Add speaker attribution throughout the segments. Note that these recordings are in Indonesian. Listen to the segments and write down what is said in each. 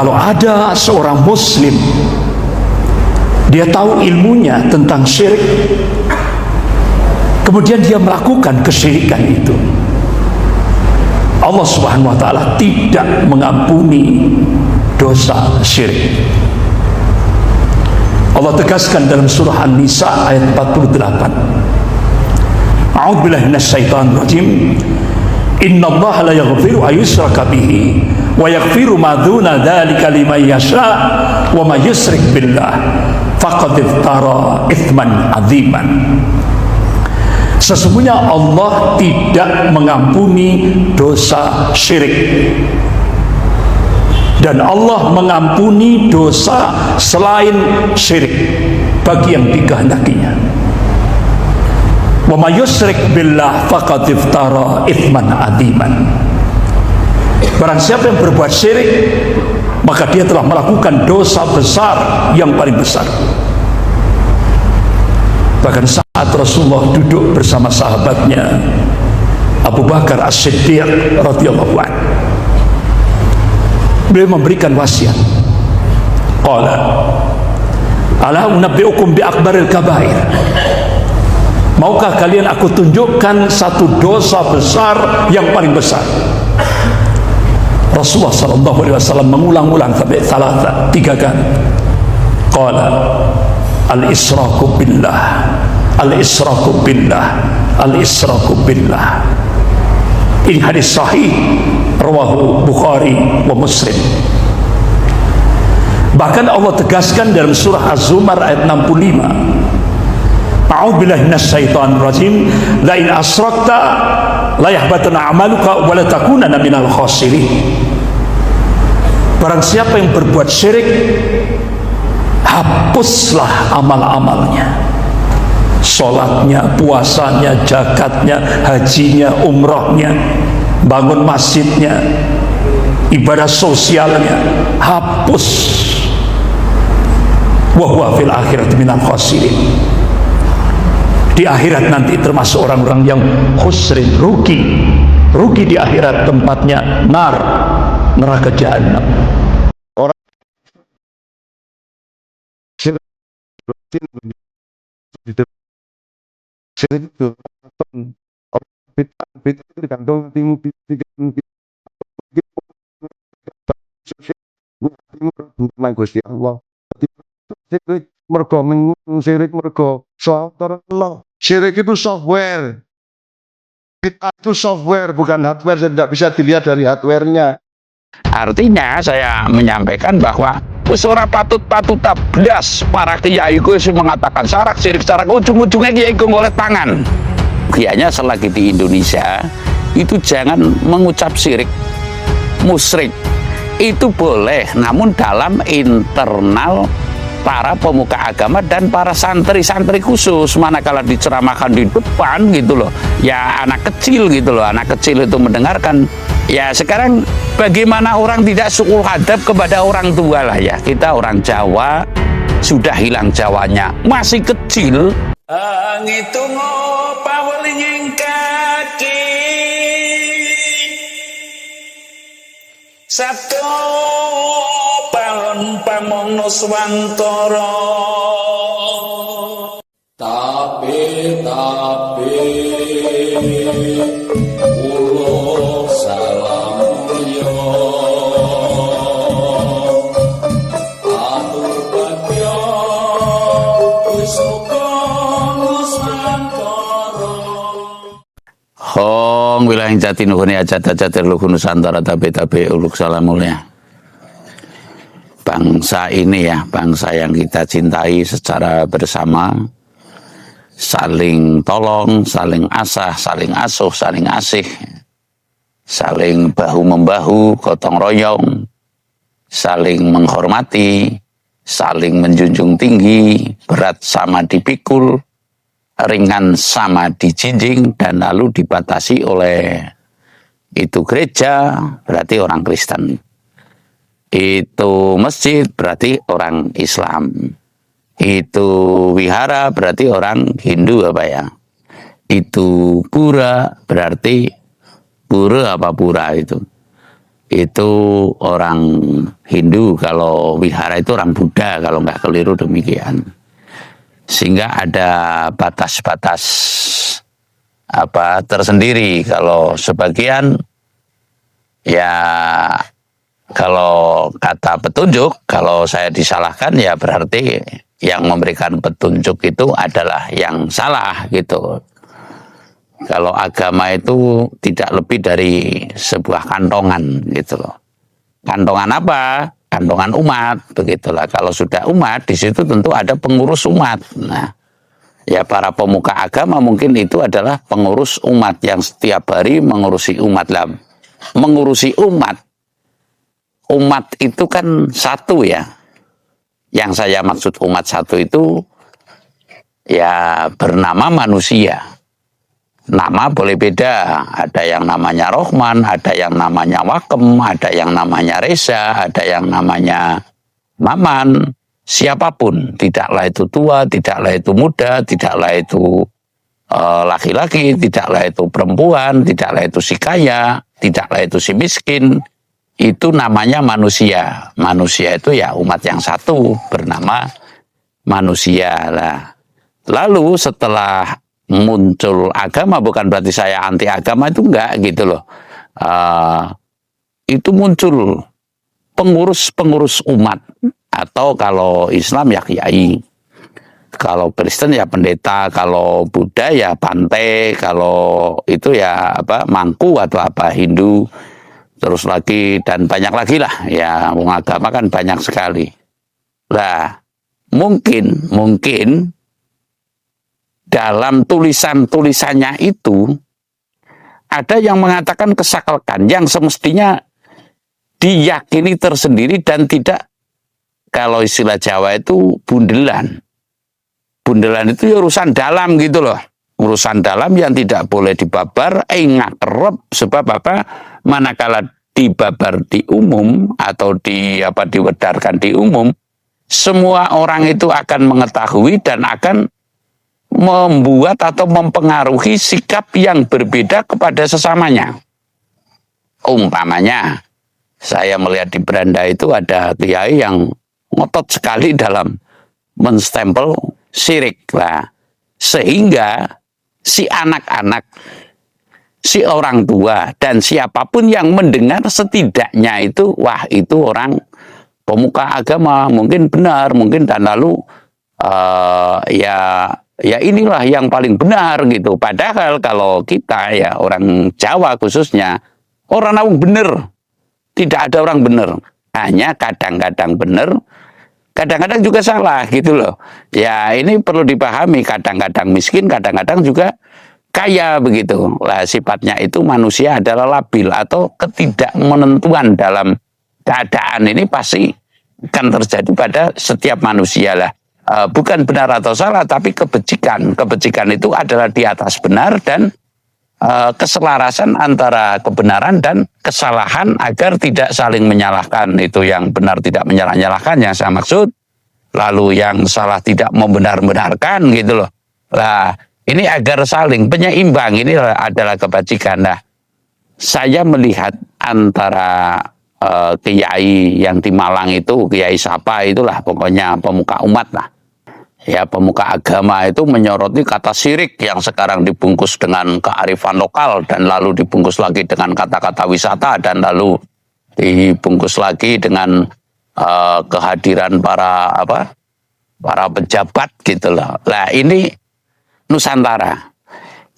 Speaker 1: kalau ada seorang muslim, dia tahu ilmunya tentang syirik, kemudian dia melakukan kesyirikan itu, Allah Subhanahu wa ta'ala tidak mengampuni dosa syirik. Allah tegaskan dalam surah An-Nisa ayat 48, A'udzubillahi minasyaitonir rajim, innallaha la yaghfiru ayyushraka bihi wa yaghfiru ma duna dzalika liman yasha wa may yusyrik billah faqad iftara itsman 'adziman. Sesungguhnya Allah tidak mengampuni dosa syirik, dan Allah mengampuni dosa selain syirik bagi yang dikehendakinya. Wa may yusyrik billah faqad iftara itsman 'adziman. Barang siapa yang berbuat syirik, maka dia telah melakukan dosa besar yang paling besar. Bahkan saat Rasulullah duduk bersama sahabatnya Abu Bakar As-Siddiq radhiyallahu anhu, beliau memberikan wasiat. Qala ala unabbiukum bi akbaril kabair. Maukah kalian aku tunjukkan satu dosa besar yang paling besar? Rasulullah sallallahu alaihi wasallam mengulang-ulang sampai tiga kali. Qala al-israku billah, al-israku billah, al-israku billah. Ini hadis sahih rawahu Bukhari wa Muslim. Bahkan Allah tegaskan dalam surah Az-Zumar ayat 65, A'udzubillahi minasyaitonir rajim, la in asyrakta la yahbatana 'amaluka wa la takunanna minal khasirin. Barang siapa yang berbuat syirik, hapuslah amal-amalnya, sholatnya, puasanya, zakatnya, hajinya, umrohnya, bangun masjidnya, ibadah sosialnya, hapus. Wa huwa fil akhirati minal khasirin. Di akhirat nanti termasuk orang-orang yang khusrin, rugi di akhirat, tempatnya neraka jahanam.
Speaker 2: Orang syirik itu bid'ah itu digantung timur Gusti Allah. Mergo syirik mergo software Allah. Syirik itu software. Bid'ah itu software, bukan hardware, dan tidak bisa dilihat dari hardware-nya.
Speaker 3: Artinya saya menyampaikan bahwa ora patut blas para kiai ku mengatakan sarak syirik, sarak ujung-ujungnya kiai ku ngoleh tangan. Kiainya selagi di Indonesia itu jangan mengucap syirik, musyrik itu boleh, namun dalam internal para pemuka agama dan para santri-santri khusus. Manakala diceramahkan di depan gitu loh, ya anak kecil gitu loh, anak kecil itu mendengarkan. Ya sekarang bagaimana orang tidak suul hadap kepada orang tua lah ya. Kita orang Jawa sudah hilang Jawanya, masih kecil. Ngitung paweling kaki Sabtu palon pamono swantara. Tapi ulo salam yo atu bagyo wis swantara. Hong wilayah Jatinuhun ajat-ajat luhur Nusantara tabe uluk salam mulia. Bangsa ini ya, bangsa yang kita cintai secara bersama, saling tolong, saling asah, saling asuh, saling asih, saling bahu-membahu, gotong royong, saling menghormati, saling menjunjung tinggi, berat sama dipikul, ringan sama dijinjing, dan lalu dibatasi oleh itu gereja, berarti orang Kristen. Itu masjid, berarti orang Islam. Itu wihara, berarti orang Hindu apa ya. Itu pura, berarti pura apa pura itu. itu orang Hindu, kalau wihara itu orang Buddha, kalau nggak keliru demikian. Sehingga ada batas-batas tersendiri. Kalau sebagian ya, kalau kata petunjuk, kalau saya disalahkan ya berarti yang memberikan petunjuk itu adalah yang salah gitu. Kalau agama itu tidak lebih dari sebuah kantongan gitu loh. Kantongan apa? Kantongan umat, begitulah. Kalau sudah umat, di situ tentu ada pengurus umat. Nah, ya para pemuka agama mungkin itu adalah pengurus umat yang setiap hari mengurusi umat lah. Mengurusi umat itu kan satu ya. Yang saya maksud umat satu itu ya bernama manusia. Nama boleh beda, ada yang namanya Rohman, ada yang namanya Wakem, ada yang namanya Reza, ada yang namanya Maman, siapapun, tidaklah itu tua, tidaklah itu muda, tidaklah itu laki-laki, tidaklah itu perempuan, tidaklah itu si kaya, tidaklah itu si miskin, itu namanya manusia. Manusia itu ya umat yang satu, bernama manusia lah. Lalu setelah muncul agama, bukan berarti saya anti agama, itu enggak gitu loh. Itu muncul pengurus umat, atau kalau Islam ya kiai, kalau Kristen ya pendeta, kalau Buddha ya bante, kalau itu ya mangku atau Hindu, terus lagi dan banyak lagi lah ya, agama kan banyak sekali. Lah mungkin dalam tulisannya itu ada yang mengatakan kesakralan yang semestinya diyakini tersendiri dan tidak, kalau istilah Jawa itu bundelan. Bundelan itu ya urusan dalam gitu loh. Urusan dalam yang tidak boleh dibabar, ingat kerep, sebab manakala dibabar di umum atau diwedarkan di umum, semua orang itu akan mengetahui dan akan membuat atau mempengaruhi sikap yang berbeda kepada sesamanya. Umpamanya, saya melihat di beranda itu ada kiai yang ngotot sekali dalam menstempel syirik lah, sehingga si anak-anak, si orang tua, dan siapapun yang mendengar setidaknya itu, wah itu orang pemuka agama, mungkin benar, mungkin dan lalu ya inilah yang paling benar gitu. Padahal kalau kita ya orang Jawa khususnya, orang awam benar, tidak ada orang benar, hanya kadang-kadang benar, kadang-kadang juga salah gitu loh. Ya ini perlu dipahami, kadang-kadang miskin, kadang-kadang juga kaya begitu. Lah sifatnya itu manusia adalah labil atau ketidakmenentuan dalam keadaan ini pasti akan terjadi pada setiap manusia lah. Bukan benar atau salah, tapi kebajikan. Kebajikan itu adalah di atas benar dan keselarasan antara kebenaran dan kesalahan agar tidak saling menyalahkan. Itu yang benar tidak menyalah-nyalahkan yang saya maksud. Lalu yang salah tidak membenar-benarkan gitu loh. Nah, ini agar saling penyeimbang, ini adalah kebajikan. Nah, saya melihat antara kiai yang di Malang itu, kiai siapa itulah pokoknya pemuka umat lah. Ya pemuka agama itu menyoroti kata syirik yang sekarang dibungkus dengan kearifan lokal dan lalu dibungkus lagi dengan kata-kata wisata dan lalu dibungkus lagi dengan kehadiran para pejabat gitu loh. Nah ini Nusantara,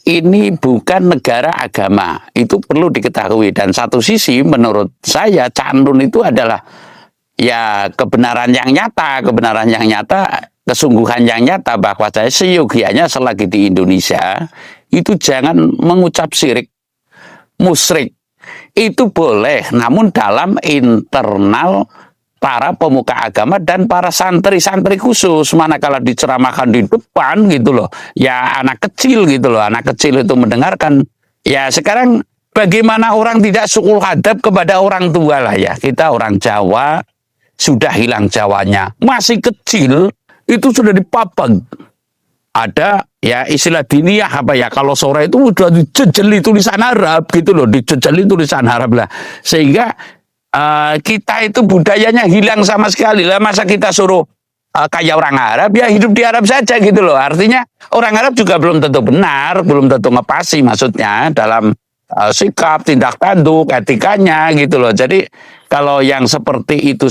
Speaker 3: ini bukan negara agama, itu perlu diketahui. Dan satu sisi menurut saya Cak Nun itu adalah ya kebenaran yang nyata, kesungguhan yang nyata bahwa saya seyogianya selagi di Indonesia itu jangan mengucap syirik, musyrik. Itu boleh, namun dalam internal para pemuka agama dan para santri-santri khusus. Manakala diceramahkan di depan gitu loh, ya anak kecil gitu loh, anak kecil itu mendengarkan. Ya sekarang bagaimana orang tidak sukul hadap kepada orang tua lah ya. Kita orang Jawa, sudah hilang Jawanya, masih kecil itu sudah dipapag. Ada ya istilah diniyah kalau sore itu udah dijejeli tulisan Arab gitu loh, dijejeli tulisan Arab lah. Sehingga kita itu budayanya hilang sama sekali lah. Masa kita suruh kayak orang Arab, ya hidup di Arab saja gitu loh. Artinya orang Arab juga belum tentu benar, belum tentu ngepasi maksudnya dalam sikap, tindak tanduk, etikanya gitu loh. Jadi kalau yang seperti itu,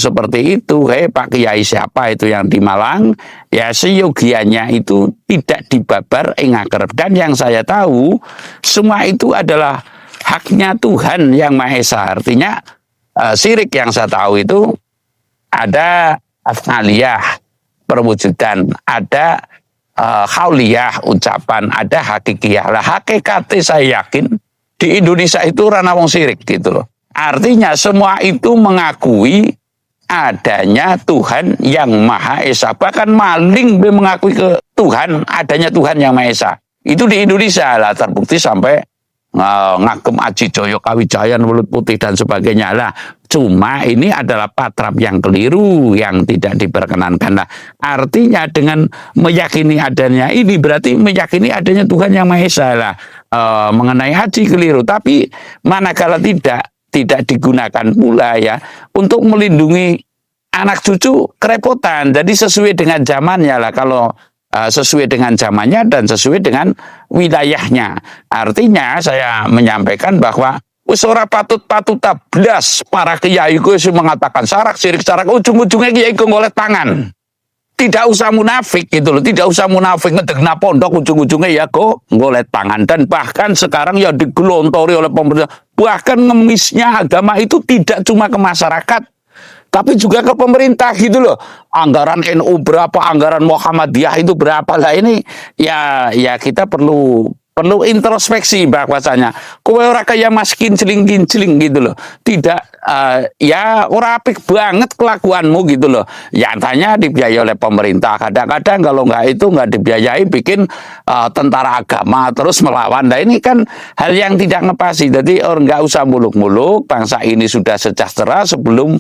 Speaker 3: Pak Kiai siapa itu yang di Malang, ya seyogianya itu tidak dibabar ngakerep. Dan yang saya tahu, semua itu adalah haknya Tuhan Yang Maha Esa. Artinya syirik yang saya tahu itu ada afnaliyah, perwujudan, ada hauliyah, ucapan, ada hakikiyah. Lah hakikatnya saya yakin di Indonesia itu ranah wong syirik gitu loh. Artinya semua itu mengakui adanya Tuhan Yang Maha Esa. Bahkan maling mengakui ke Tuhan, adanya Tuhan Yang Maha Esa. Itu di Indonesia lah terbukti sampai Ngagem Aji Joyo Kawijayan, Welut Putih dan sebagainya lah. Cuma ini adalah patrap yang keliru, yang tidak diperkenankan lah. Artinya dengan meyakini adanya ini berarti meyakini adanya Tuhan Yang Maha Esa lah. Mengenai haji keliru, tapi manakala tidak digunakan pula ya untuk melindungi anak cucu kerepotan. Jadi sesuai dengan zamannya lah. Kalau sesuai dengan zamannya dan sesuai dengan wilayahnya. Artinya saya menyampaikan bahwa wis ora patut-patuta blas para kiai ku mengatakan sarak sirik sarak, ujung-ujungnya kiai ku ngoleh tangan. Tidak usah munafik gitu loh, tidak usah munafik ngedegna pondok, ujung-ujungnya ya kok ngoleh tangan. Dan bahkan sekarang ya digelontori oleh pemerintah, bahkan ngemisnya agama itu tidak cuma ke masyarakat, tapi juga ke pemerintah gitu loh. Anggaran NU berapa, anggaran Muhammadiyah itu berapa lah. Ini ya kita perlu introspeksi bahwasanya kowe ora kaya maskin celing-celing gitu loh. Tidak ya ora apik banget kelakuanmu gitu loh. Ya tanya dibiayai oleh pemerintah. Kadang-kadang kalau nggak dibiayai bikin tentara agama terus melawan. Nah ini kan hal yang tidak ngepasi. Jadi orang nggak usah muluk-muluk. Bangsa ini sudah sejahtera sebelum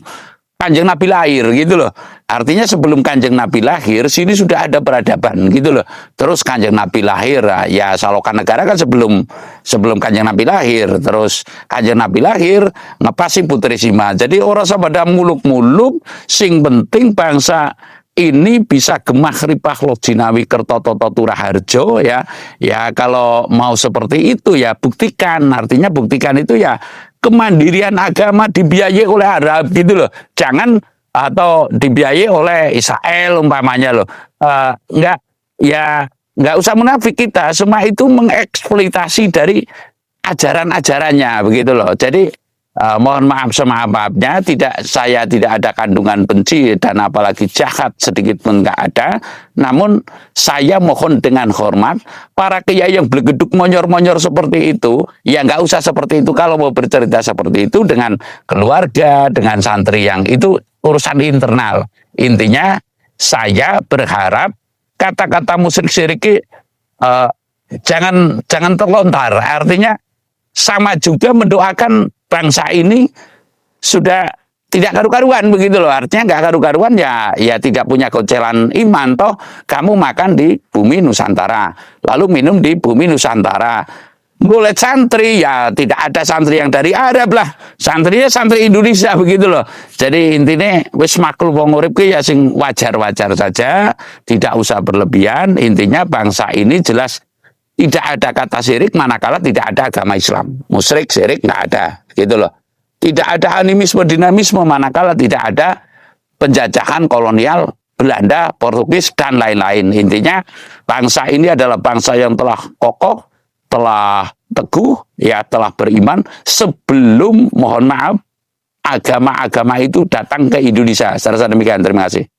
Speaker 3: Kanjeng Nabi lahir gitu loh. Artinya sebelum Kanjeng Nabi lahir sini sudah ada peradaban gitu loh. Terus Kanjeng Nabi lahir ya Salokan Negara kan sebelum Kanjeng Nabi lahir. Terus Kanjeng Nabi lahir ngepasi Putri Sima. Jadi orang sabada muluk-muluk, sing penting bangsa ini bisa gemah ripah lo jinawi kertototo turaharjo ya. Ya kalau mau seperti itu ya buktikan. Artinya buktikan itu ya kemandirian agama dibiayai oleh Arab gitu loh. Jangan atau dibiayai oleh Israel umpamanya loh. Nggak usah munafik kita. Semua itu mengeksploitasi dari ajaran-ajarannya begitu loh. Jadi mohon maaf semaaf-maafnya, saya tidak ada kandungan benci dan apalagi jahat sedikit pun nggak ada. Namun saya mohon dengan hormat para kiai yang bergeduk monyor-monyor seperti itu, ya nggak usah seperti itu. Kalau mau bercerita seperti itu dengan keluarga, dengan santri yang itu urusan internal. Intinya saya berharap kata-kata musyrik syiriki jangan terlontar. Artinya sama juga mendoakan bangsa ini sudah tidak karu-karuan begitu loh. Artinya nggak karu-karuan ya tidak punya kecelan iman. Toh kamu makan di bumi Nusantara, lalu minum di bumi Nusantara. Boleh santri ya tidak ada santri yang dari Arab lah. Santrinya santri Indonesia begitu loh. Jadi intinya wis maklum wong urip ki ya sing wajar-wajar saja, tidak usah berlebihan. Intinya bangsa ini jelas tidak ada kata syirik manakala tidak ada agama Islam. Musyrik, syirik nggak ada, gitu loh. Tidak ada animisme, dinamisme manakala tidak ada penjajahan kolonial Belanda, Portugis dan lain-lain. Intinya bangsa ini adalah bangsa yang telah kokoh, telah teguh, ya telah beriman sebelum mohon maaf agama-agama itu datang ke Indonesia. Secara demikian, terima kasih.